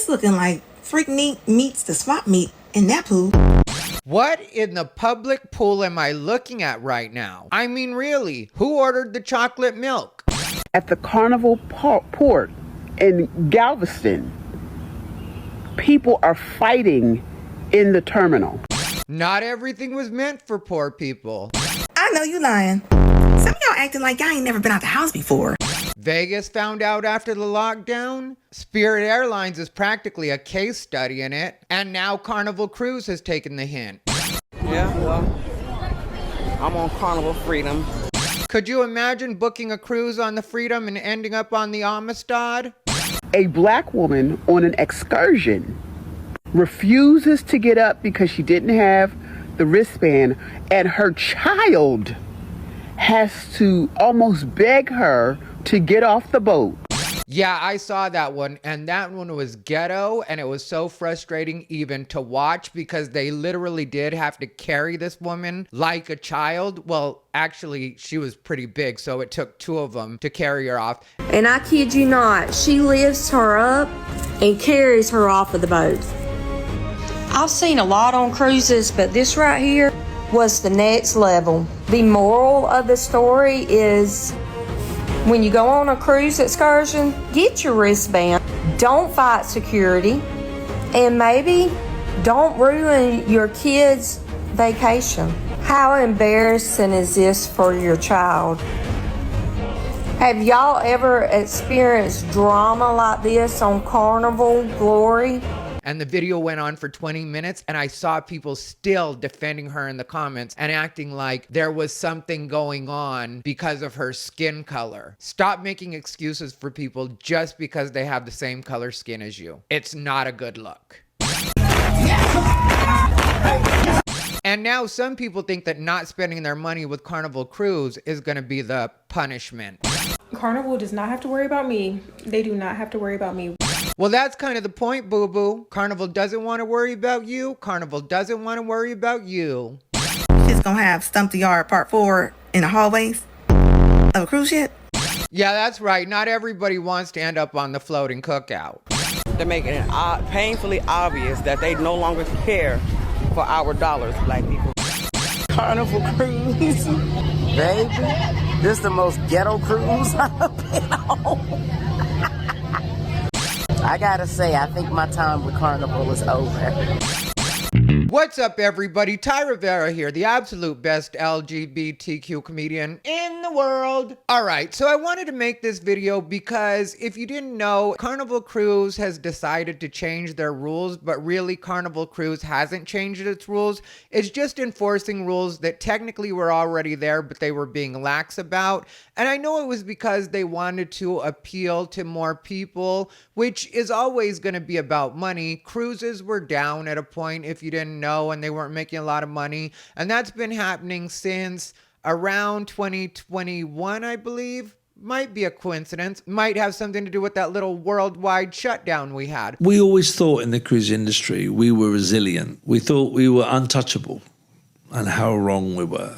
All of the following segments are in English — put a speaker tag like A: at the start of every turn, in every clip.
A: This looking like Freak Meat meets the swap meet in that pool.
B: What in the public pool am I looking at right now? I mean, really, who ordered the chocolate milk?
C: At the Carnival Port in Galveston, people are fighting in the terminal.
B: Not everything was meant for poor people.
A: I know you lying. Some of y'all acting like y'all ain't never been out the house before.
B: Vegas found out after the lockdown. Spirit Airlines is practically a case study in it. And now Carnival Cruise has taken the hint.
D: Yeah, well, I'm on Carnival Freedom.
B: Could you imagine booking a cruise on the Freedom and ending up on the Amistad?
C: A black woman on an excursion refuses to get up because she didn't have the wristband, and her child has to almost beg her to get off the boat.
B: Yeah, I saw that one, and that one was ghetto, and it was so frustrating even to watch because they literally did have to carry this woman like a child. Well, actually, she was pretty big, so it took two of them to carry her off.
E: And I kid you not, she lifts her up and carries her off of the boat. I've seen a lot on cruises, but this right here was the next level. The moral of the story is, when you go on a cruise excursion, get your wristband, don't fight security, and maybe don't ruin your kids' vacation. How embarrassing is this for your child? Have y'all ever experienced drama like this on Carnival Glory?
B: And the video went on for 20 minutes, and I saw people still defending her in the comments and acting like there was something going on because of her skin color. Stop making excuses for people just because they have the same color skin as you. It's not a good look. And now some people think that not spending their money with Carnival Cruise is going to be the punishment.
F: Carnival does not have to worry about me. They do not have to worry about me.
B: Well, that's kind of the point, boo-boo. Carnival doesn't want to worry about you. Carnival doesn't want to worry about you.
A: Just gonna have Stump the Yard Part 4 in the hallways of a cruise ship?
B: Yeah, that's right. Not everybody wants to end up on the floating cookout.
D: They're making it painfully obvious that they no longer care for our dollars, black people.
G: Carnival Cruise, baby. This is the most ghetto cruise I've been on. I gotta say, I think my time with Carnival is over.
B: What's up, everybody? Ty Rivera here, the absolute best LGBTQ comedian in the world. All right, so I wanted to make this video because if you didn't know, Carnival Cruise has decided to change their rules, but really Carnival Cruise hasn't changed its rules. It's just enforcing rules that technically were already there, but they were being lax about. And I know it was because they wanted to appeal to more people, which is always going to be about money. Cruises were down at a point, if you didn't know, and they weren't making a lot of money. And that's been happening since around 2021, I believe. Might be a coincidence. Might have something to do with that little worldwide shutdown we had.
H: We always thought in the cruise industry we were resilient. We thought we were untouchable, and how wrong we were,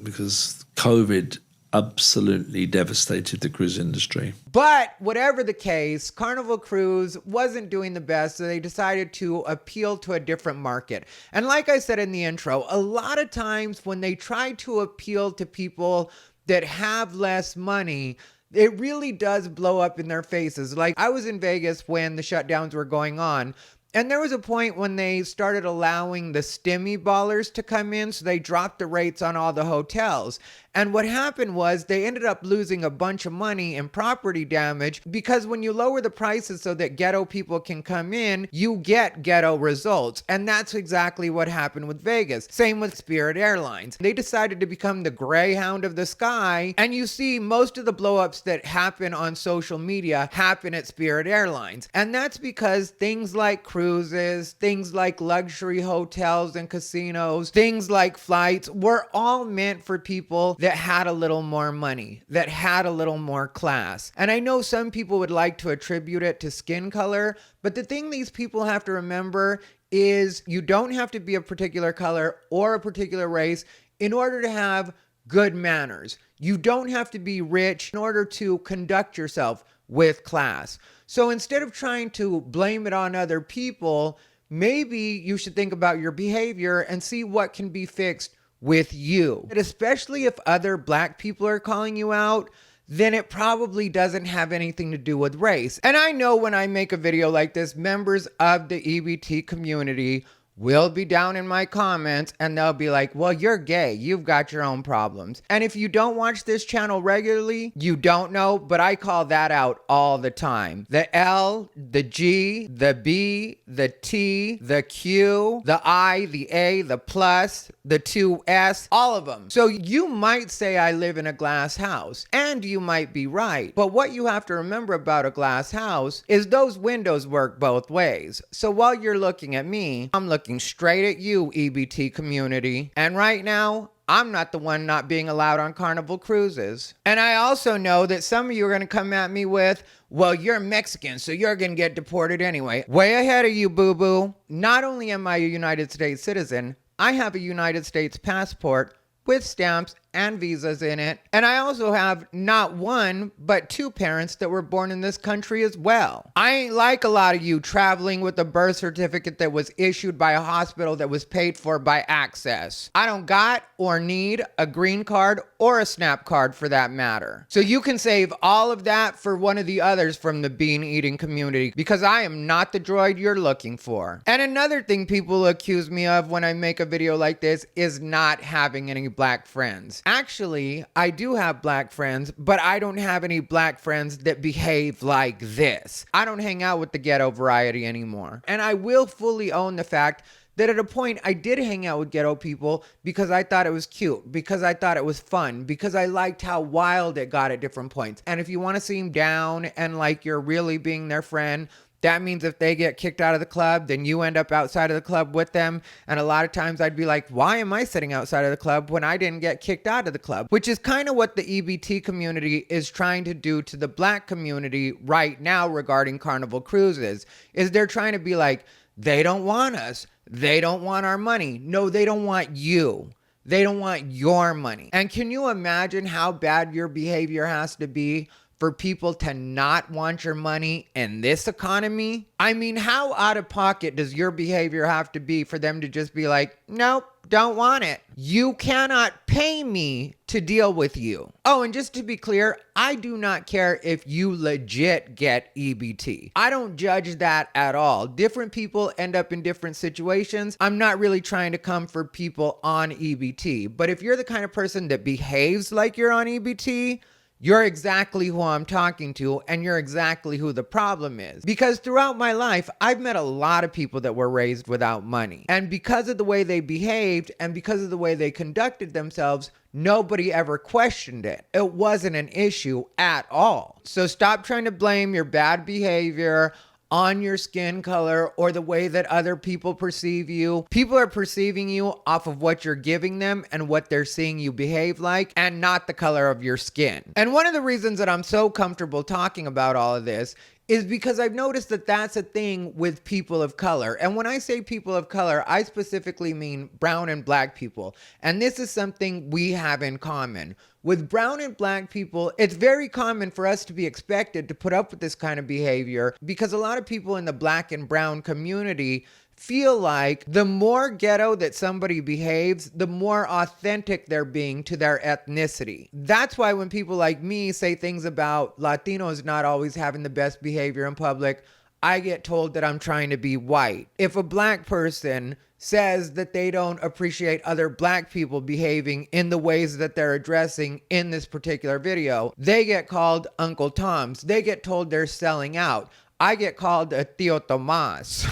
H: because COVID absolutely devastated the cruise industry.
B: But whatever the case, Carnival Cruise wasn't doing the best, so they decided to appeal to a different market. And like I said in the intro, a lot of times when they try to appeal to people that have less money, it really does blow up in their faces. Like, I was in Vegas when the shutdowns were going on, and there was a point when they started allowing the stimmy ballers to come in, so they dropped the rates on all the hotels. And what happened was they ended up losing a bunch of money in property damage, because when you lower the prices so that ghetto people can come in, you get ghetto results. And that's exactly what happened with Vegas. Same with Spirit Airlines. They decided to become the Greyhound of the sky. And you see most of the blowups that happen on social media happen at Spirit Airlines. And that's because things like cruises, things like luxury hotels and casinos, things like flights were all meant for people that had a little more money, that had a little more class. And I know some people would like to attribute it to skin color, but the thing these people have to remember is you don't have to be a particular color or a particular race in order to have good manners. You don't have to be rich in order to conduct yourself with class. So instead of trying to blame it on other people, maybe you should think about your behavior and see what can be fixed with you. And especially if other black people are calling you out, then it probably doesn't have anything to do with race. And I know when I make a video like this, members of the EBT community will be down in my comments and they'll be like, well, you're gay. You've got your own problems. And if you don't watch this channel regularly, you don't know, but I call that out all the time. The L, the G, the B, the T, the Q, the I, the A, the plus, the 2S, all of them. So you might say I live in a glass house, and you might be right. But what you have to remember about a glass house is those windows work both ways. So while you're looking at me, I'm looking straight at you, EBT community. And right now, I'm not the one not being allowed on Carnival Cruises. And I also know that some of you are going to come at me with, well, you're Mexican, so you're going to get deported anyway. Way ahead of you, boo-boo. Not only am I a United States citizen, I have a United States passport with stamps and visas in it. And I also have not one, but two parents that were born in this country as well. I ain't like a lot of you traveling with a birth certificate that was issued by a hospital that was paid for by Access. I don't got or need a green card or a SNAP card for that matter. So you can save all of that for one of the others from the bean eating community, because I am not the droid you're looking for. And another thing people accuse me of when I make a video like this is not having any black friends. Actually, I do have black friends, but I don't have any black friends that behave like this. I don't hang out with the ghetto variety anymore. And I will fully own the fact that at a point I did hang out with ghetto people because I thought it was cute, because I thought it was fun, because I liked how wild it got at different points. And if you want to seem down and like you're really being their friend, that means if they get kicked out of the club, then you end up outside of the club with them. And a lot of times I'd be like, why am I sitting outside of the club when I didn't get kicked out of the club? Which is kind of what the EBT community is trying to do to the black community right now regarding Carnival Cruises, is they're trying to be like, they don't want us. They don't want our money. No, they don't want you. They don't want your money. And can you imagine how bad your behavior has to be for people to not want your money in this economy? I mean, how out of pocket does your behavior have to be for them to just be like, nope, don't want it. You cannot pay me to deal with you. Oh, and just to be clear, I do not care if you legit get EBT. I don't judge that at all. Different people end up in different situations. I'm not really trying to come for people on EBT. But if you're the kind of person that behaves like you're on EBT, you're exactly who I'm talking to, and you're exactly who the problem is. Because throughout my life, I've met a lot of people that were raised without money. And because of the way they behaved and because of the way they conducted themselves, nobody ever questioned it. It wasn't an issue at all. So stop trying to blame your bad behavior on your skin color or the way that other people perceive you. People are perceiving you off of what you're giving them and what they're seeing you behave like, and not the color of your skin. And one of the reasons that I'm so comfortable talking about all of this is because I've noticed that that's a thing with people of color. And when I say people of color, I specifically mean brown and black people. And this is something we have in common. With brown and black people, it's very common for us to be expected to put up with this kind of behavior because a lot of people in the black and brown community feel like the more ghetto that somebody behaves, the more authentic they're being to their ethnicity. That's why when people like me say things about Latinos not always having the best behavior in public, I get told that I'm trying to be white. If a black person says that they don't appreciate other black people behaving in the ways that they're addressing in this particular video, they get called Uncle Toms. They get told they're selling out. I get called a Tío Tomás,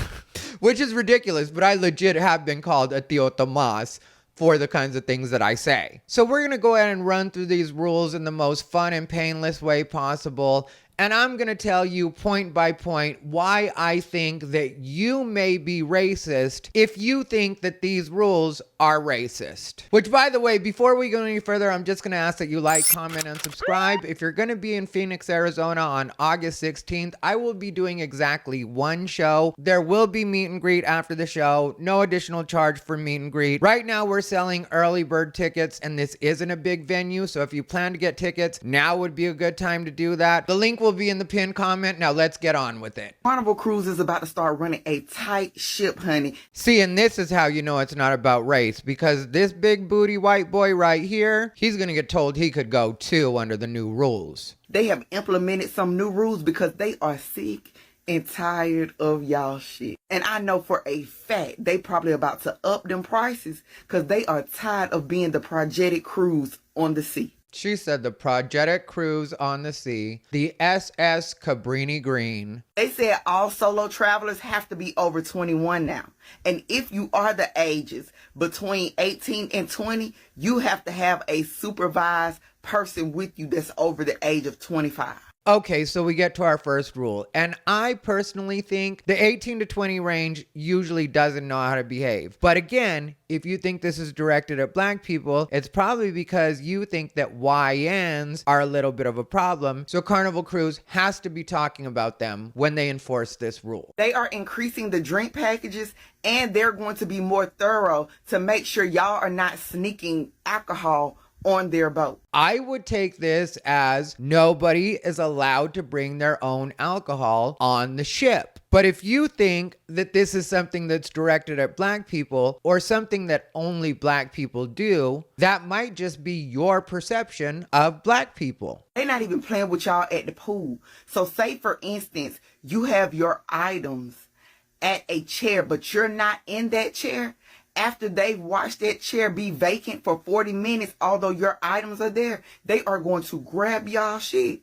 B: which is ridiculous, but I legit have been called a Tío Tomás for the kinds of things that I say. So we're going to go ahead and run through these rules in the most fun and painless way possible. And I'm going to tell you point by point why I think that you may be racist if you think that these rules are racist. Which, by the way, before we go any further, I'm just going to ask that you like, comment, and subscribe. If you're going to be in Phoenix, Arizona on August 16th, I will be doing exactly one show. There will be meet and greet after the show. No additional charge for meet and greet. Right now, we're selling early bird tickets, and this isn't a big venue. So if you plan to get tickets, now would be a good time to do that. The link will will be in the pinned comment. Now let's get on with it.
C: Carnival Cruise is about to start running a tight ship, honey.
B: See, and this is how you know it's not about race, because this big booty white boy right here, he's gonna get told he could go too under the new rules.
C: They have implemented some new rules because they are sick and tired of y'all shit. And I know for a fact they probably about to up them prices because they are tired of being the Prohibited cruise on the sea.
B: She said the Prohibited Cruise on the Sea, the SS Cabrini Green.
C: They said all solo travelers have to be over 21 now. And if you are the ages between 18 and 20, you have to have a supervised person with you that's over the age of 25.
B: Okay, so we get to our first rule. And I personally think the 18 to 20 range usually doesn't know how to behave. But again, if you think this is directed at black people, it's probably because you think that YNs are a little bit of a problem. So Carnival Cruise has to be talking about them when they enforce this rule.
C: They are increasing the drink packages, and they're going to be more thorough to make sure y'all are not sneaking alcohol on their boat.
B: I would take this as nobody is allowed to bring their own alcohol on the ship. But if you think that this is something that's directed at black people or something that only black people do, that might just be your perception of black people.
C: They're not even playing with y'all at the pool. So say, for instance, you have your items at a chair, but you're not in that chair. After they've watched that chair be vacant for 40 minutes, although your items are there, they are going to grab y'all shit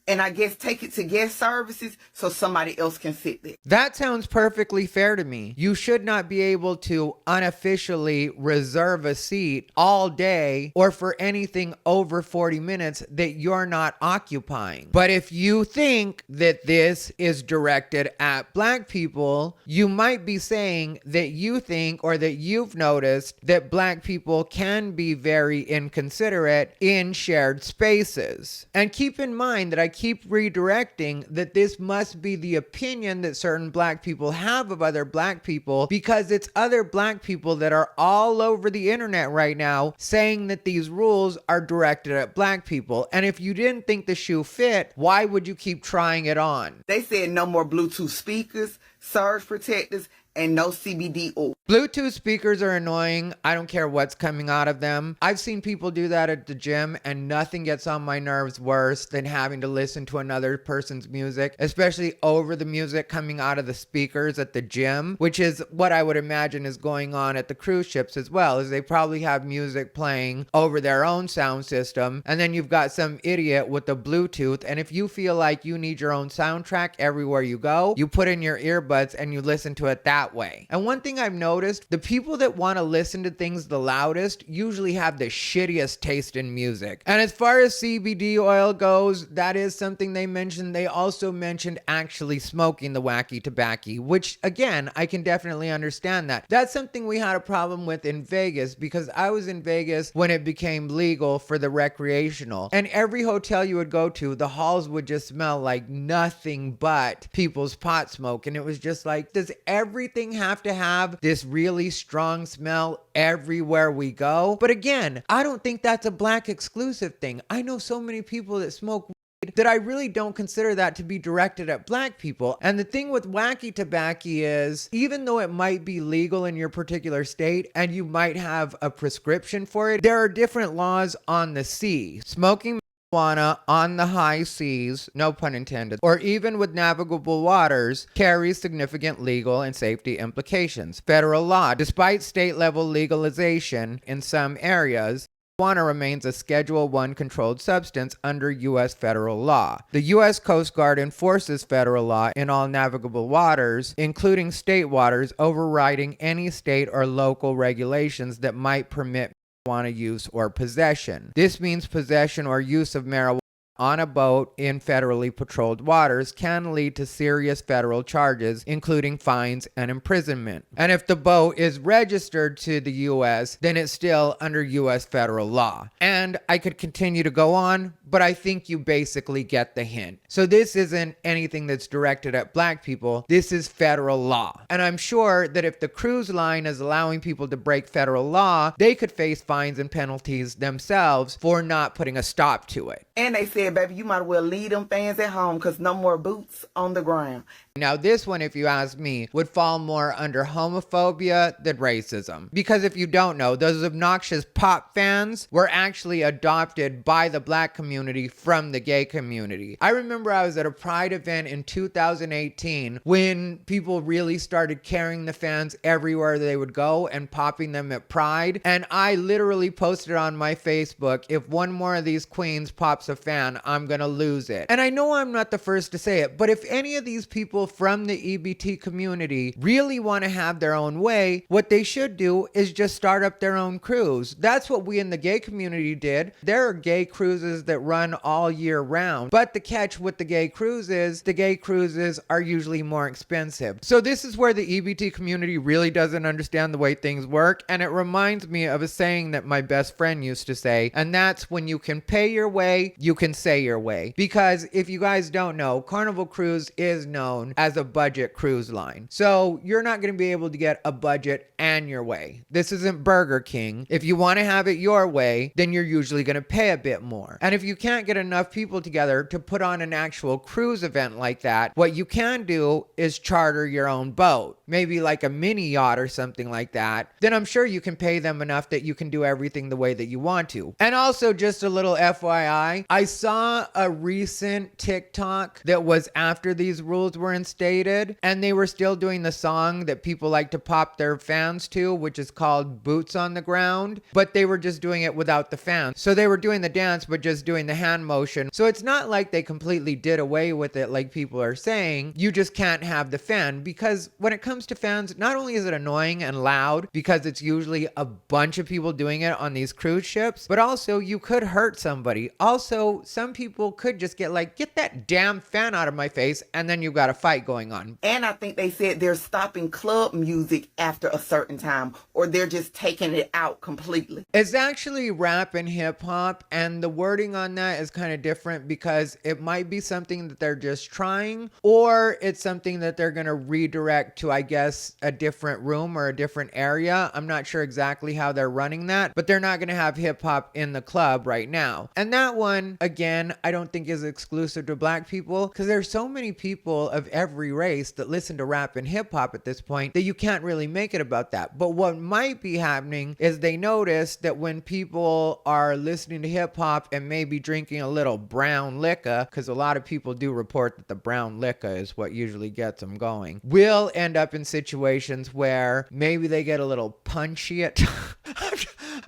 C: and I guess take it to guest services so somebody else can sit there.
B: That sounds perfectly fair to me. You should not be able to unofficially reserve a seat all day or for anything over 40 minutes that you're not occupying. But if you think that this is directed at black people, you might be saying that you think or that you've noticed that black people can be very inconsiderate in shared spaces. And keep in mind that I keep redirecting that this must be the opinion that certain black people have of other black people, because it's other black people that are all over the internet right now saying that these rules are directed at black people. And if you didn't think the shoe fit, why would you keep trying it on?
C: They said no more Bluetooth speakers, surge protectors, and no CBD oil.
B: Bluetooth speakers are annoying. I don't care what's coming out of them. I've seen people do that at the gym, and nothing gets on my nerves worse than having to listen to another person's music, especially over the music coming out of the speakers at the gym, which is what I would imagine is going on at the cruise ships as well, is they probably have music playing over their own sound system, and then you've got some idiot with the Bluetooth, and if you feel like you need your own soundtrack everywhere you go, you put in your earbuds and you listen to it that way. And one thing I've noticed, the people that want to listen to things the loudest usually have the shittiest taste in music. And as far as CBD oil goes, that is something they mentioned. They also mentioned actually smoking the wacky tobacco, which again, I can definitely understand that. That's something we had a problem with in Vegas, because I was in Vegas when it became legal for the recreational. And every hotel you would go to, the halls would just smell like nothing but people's pot smoke. And it was just like, does everything have to have this really strong smell everywhere we go? But again, I don't think that's a black exclusive thing. I know so many people that smoke weed that I really don't consider that to be directed at black people. And the thing with wacky tobacco is, even though it might be legal in your particular state and you might have a prescription for it, there are different laws on the sea. Smoking marijuana on the high seas, no pun intended, or even with navigable waters, carries significant legal and safety implications. Federal law, despite state level legalization in some areas, marijuana remains a Schedule I controlled substance under U.S. federal law. The U.S. Coast Guard enforces federal law in all navigable waters, including state waters, overriding any state or local regulations that might permit marijuana use or possession. This means possession or use of marijuana on a boat in federally patrolled waters can lead to serious federal charges, including fines and imprisonment. And if the boat is registered to the U.S., then it's still under U.S. federal law. And I could continue to go on, but I think you basically get the hint. So this isn't anything that's directed at black people. This is federal law. And I'm sure that if the cruise line is allowing people to break federal law, they could face fines and penalties themselves for not putting a stop to it.
C: And they said
G: said, baby, you might as well leave them fans at home because no more boots on the ground.
B: Now, this one, if you ask me, would fall more under homophobia than racism. Because if you don't know, those obnoxious pop fans were actually adopted by the black community from the gay community. I remember I was at a Pride event in 2018 when people really started carrying the fans everywhere they would go and popping them at Pride. And I literally posted on my Facebook, if one more of these queens pops a fan, I'm gonna lose it. And I know I'm not the first to say it, but if any of these people from the EBT community really want to have their own way, what they should do is just start up their own cruise. That's what we in the gay community did. There are gay cruises that run all year round, but the catch with the gay cruises are usually more expensive. So this is where the EBT community really doesn't understand the way things work, and it reminds me of a saying that my best friend used to say, and that's when you can pay your way, you can say your way. Because if you guys don't know, Carnival Cruise is known as a budget cruise line. So you're not going to be able to get a budget and your way. This isn't Burger King. If you want to have it your way, then you're usually going to pay a bit more. And if you can't get enough people together to put on an actual cruise event like that, what you can do is charter your own boat, maybe like a mini yacht or something like that. Then I'm sure you can pay them enough that you can do everything the way that you want to. And also, just a little FYI, I saw a recent TikTok that was after these rules were instated, and they were still doing the song that people like to pop their fans to, which is called Boots on the Ground, but they were just doing it without the fans. So they were doing the dance, but just doing the hand motion. So it's not like they completely did away with it like people are saying. You just can't have the fan, because when it comes to fans, not only is it annoying and loud because it's usually a bunch of people doing it on these cruise ships, but also you could hurt somebody. Also, some people could just get like, get that damn fan out of my face, and then you've got a fight going on.
G: And I think they said they're stopping club music after a certain time, or they're just taking it out completely.
B: It's actually rap and hip hop, and the wording on that is kind of different because it might be something that they're just trying, or it's something that they're going to redirect to, I guess, a different room or a different area. I'm not sure exactly how they're running that, but they're not going to have hip hop in the club right now. And that one, again, I don't think is exclusive to black people, because there's so many people of every race that listen to rap and hip hop at this point that you can't really make it about that. But what might be happening is they notice that when people are listening to hip hop and maybe drinking a little brown liquor, because a lot of people do report that the brown liquor is what usually gets them going, will end up in situations where maybe they get a little punchy at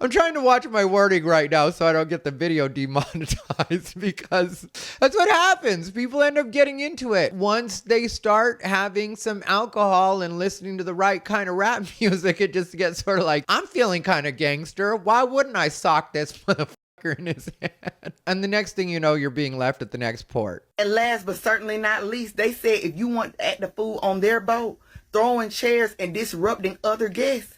B: I'm trying to watch my wording right now so I don't get the video demonetized, because that's what happens. People end up getting into it. Once they start having some alcohol and listening to the right kind of rap music, it just gets sort of like, I'm feeling kind of gangster. Why wouldn't I sock this motherfucker in his head? And the next thing you know, you're being left at the next port.
G: And last but certainly not least, they said if you want to act the fool on their boat, throwing chairs and disrupting other guests,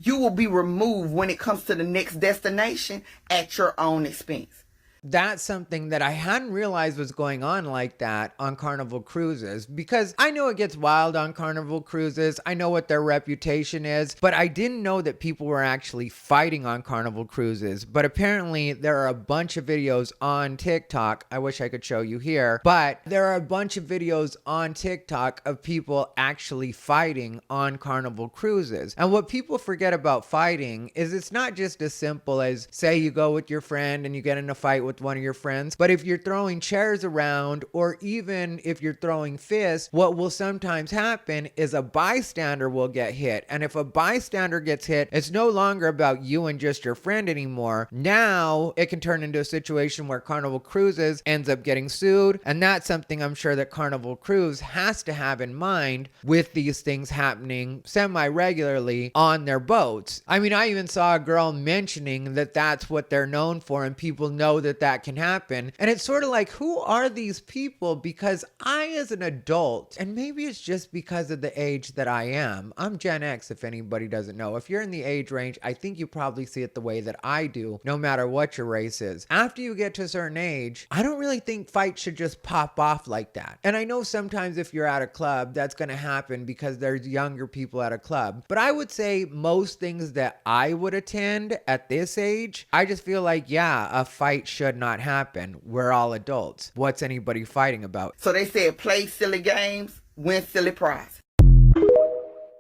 G: you will be removed when it comes to the next destination at your own expense.
B: That's something that I hadn't realized was going on like that on Carnival Cruises, because I know it gets wild on Carnival Cruises. I know what their reputation is, but I didn't know that people were actually fighting on Carnival Cruises. But apparently there are a bunch of videos on TikTok. I wish I could show you here, but there are a bunch of videos on TikTok of people actually fighting on Carnival Cruises. And what people forget about fighting is it's not just as simple as, say you go with your friend and you get in a fight with one of your friends. But if you're throwing chairs around, or even if you're throwing fists, what will sometimes happen is a bystander will get hit. And if a bystander gets hit, it's no longer about you and just your friend anymore. Now it can turn into a situation where Carnival Cruises ends up getting sued. And that's something I'm sure that Carnival Cruise has to have in mind with these things happening semi-regularly on their boats. I mean, I even saw a girl mentioning that that's what they're known for, and people know that that can happen. And it's sort of like, who are these people? Because I, as an adult, and maybe it's just because of the age that I am, I'm Gen X, if anybody doesn't know. If you're in the age range, I think you probably see it the way that I do, no matter what your race is. After you get to a certain age, I don't really think fights should just pop off like that. And I know sometimes if you're at a club, that's going to happen because there's younger people at a club. But I would say most things that I would attend at this age, I just feel like, yeah, a fight should should not happen. We're all adults. What's anybody fighting about?
G: So they said play silly games, win silly prize.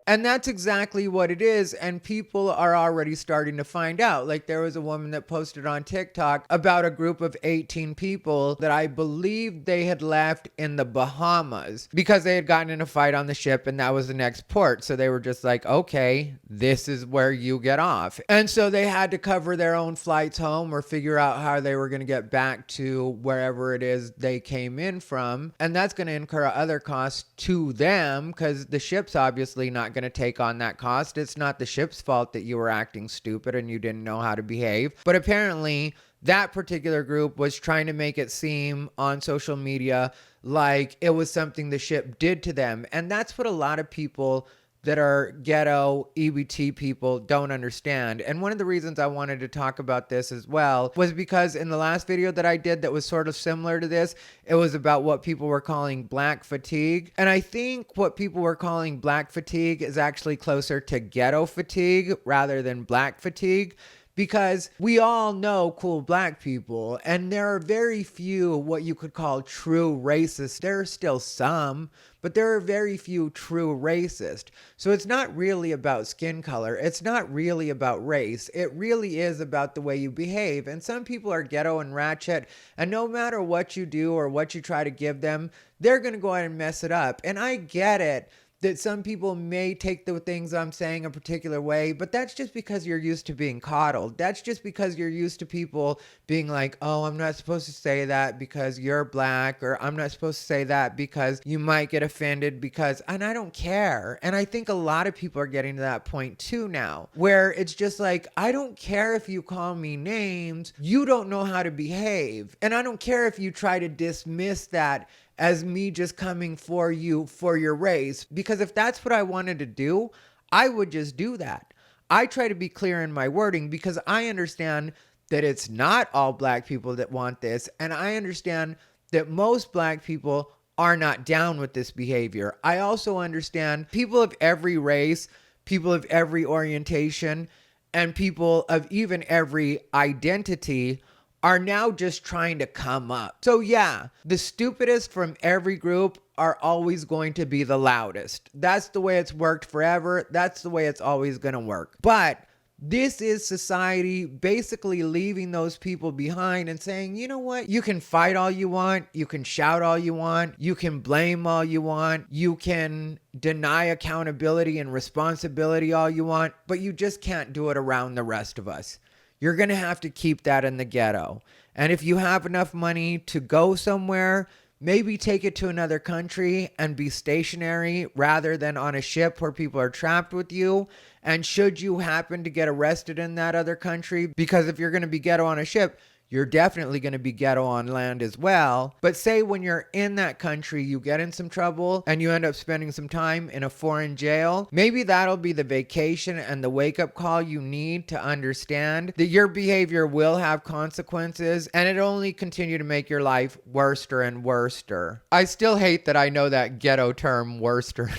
B: And that's exactly what it is. And people are already starting to find out. Like, there was a woman that posted on TikTok about a group of 18 people that I believe they had left in the Bahamas because they had gotten in a fight on the ship and that was the next port. So they were just like, okay, this is where you get off. And so they had to cover their own flights home or figure out how they were going to get back to wherever it is they came in from. And that's going to incur other costs to them because the ship's obviously not going to take on that cost. It's not the ship's fault that you were acting stupid and you didn't know how to behave. But apparently that particular group was trying to make it seem on social media like it was something the ship did to them. And that's what a lot of people that are ghetto EBT people don't understand. And one of the reasons I wanted to talk about this as well was because in the last video that I did that was sort of similar to this, it was about what people were calling black fatigue. And I think what people were calling black fatigue is actually closer to ghetto fatigue rather than black fatigue. Because we all know cool black people, and there are very few what you could call true racists. There are still some, but there are very few true racists. So it's not really about skin color. It's not really about race. It really is about the way you behave. And some people are ghetto and ratchet, and no matter what you do or what you try to give them, they're going to go ahead and mess it up. And I get it that some people may take the things I'm saying a particular way, but that's just because you're used to being coddled. That's just because you're used to people being like, oh, I'm not supposed to say that because you're black, or I'm not supposed to say that because you might get offended because, and I don't care. And I think a lot of people are getting to that point too now, where it's just like, I don't care if you call me names, you don't know how to behave. And I don't care if you try to dismiss that as me just coming for you for your race, because if that's what I wanted to do, I would just do that. I try to be clear in my wording because I understand that it's not all black people that want this, and I understand that most black people are not down with this behavior. I also understand people of every race, people of every orientation, and people of even every identity are now just trying to come up. So yeah, the stupidest from every group are always going to be the loudest. That's the way it's worked forever. That's the way it's always going to work. But this is society basically leaving those people behind and saying, you know what? You can fight all you want. You can shout all you want. You can blame all you want. You can deny accountability and responsibility all you want, but you just can't do it around the rest of us. You're going to have to keep that in the ghetto. And if you have enough money to go somewhere, maybe take it to another country and be stationary rather than on a ship where people are trapped with you. And should you happen to get arrested in that other country, because if you're going to be ghetto on a ship, you're definitely going to be ghetto on land as well. But say when you're in that country, you get in some trouble and you end up spending some time in a foreign jail. Maybe that'll be the vacation and the wake-up call you need to understand that your behavior will have consequences, and it only continue to make your life worser and worser. I still hate that I know that ghetto term, worser.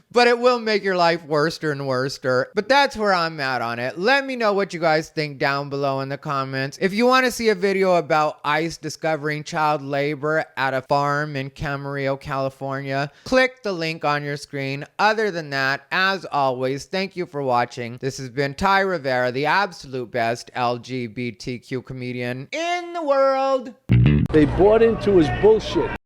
B: But it will make your life worser and worser. But that's where I'm at on it. Let me know what you guys think down below in the comments. If you want to see a video about ICE discovering child labor at a farm in Camarillo, California, click the link on your screen. Other than that, as always, thank you for watching. This has been Ty Rivera, the absolute best LGBTQ comedian in the world.
I: They bought into his bullshit.